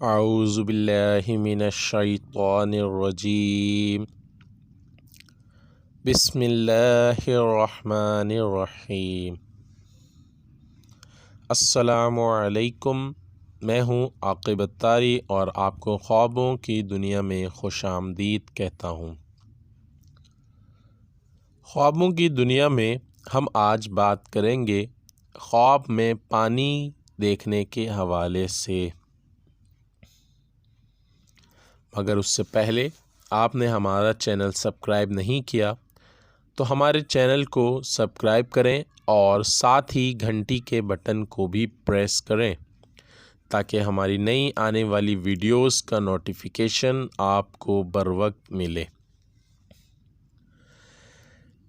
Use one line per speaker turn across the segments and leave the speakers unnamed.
اعوذ باللہ من الشیطان الرجیم بسم اللہ الرحمن الرحیم۔ السلام علیکم، میں ہوں عاقب اتاری اور آپ کو خوابوں کی دنیا میں خوش آمدید کہتا ہوں۔ خوابوں کی دنیا میں ہم آج بات کریں گے خواب میں پانی دیکھنے کے حوالے سے، مگر اس سے پہلے آپ نے ہمارا چینل سبسکرائب نہیں کیا تو ہمارے چینل کو سبسکرائب کریں اور ساتھ ہی گھنٹی کے بٹن کو بھی پریس کریں تاکہ ہماری نئی آنے والی ویڈیوز کا نوٹیفیکیشن آپ کو بروقت ملے۔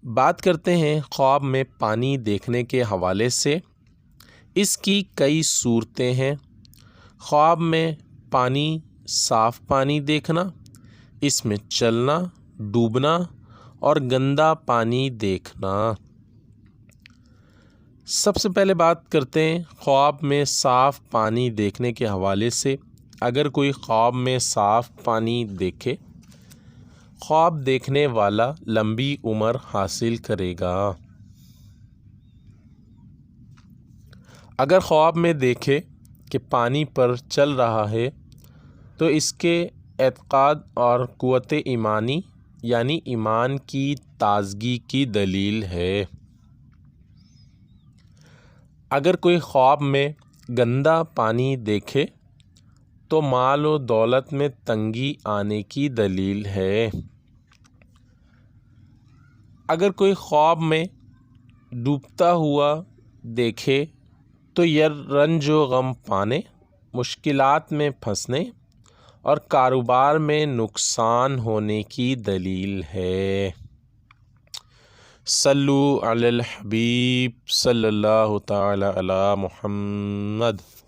بات کرتے ہیں خواب میں پانی دیکھنے کے حوالے سے۔ اس کی کئی صورتیں ہیں۔ خواب میں پانی، صاف پانی دیکھنا، اس میں چلنا، ڈوبنا اور گندا پانی دیکھنا۔ سب سے پہلے بات کرتے ہیں خواب میں صاف پانی دیکھنے کے حوالے سے۔ اگر کوئی خواب میں صاف پانی دیکھے، خواب دیکھنے والا لمبی عمر حاصل کرے گا۔ اگر خواب میں دیکھے کہ پانی پر چل رہا ہے تو اس کے اعتقاد اور قوت ایمانی یعنی ایمان کی تازگی کی دلیل ہے۔ اگر کوئی خواب میں گندا پانی دیکھے تو مال و دولت میں تنگی آنے کی دلیل ہے۔ اگر کوئی خواب میں ڈوبتا ہوا دیکھے تو یہ رنج و غم پانے، مشکلات میں پھنسنے اور کاروبار میں نقصان ہونے کی دلیل ہے۔ صلو علی الحبیب صلی اللہ تعالی علی محمد۔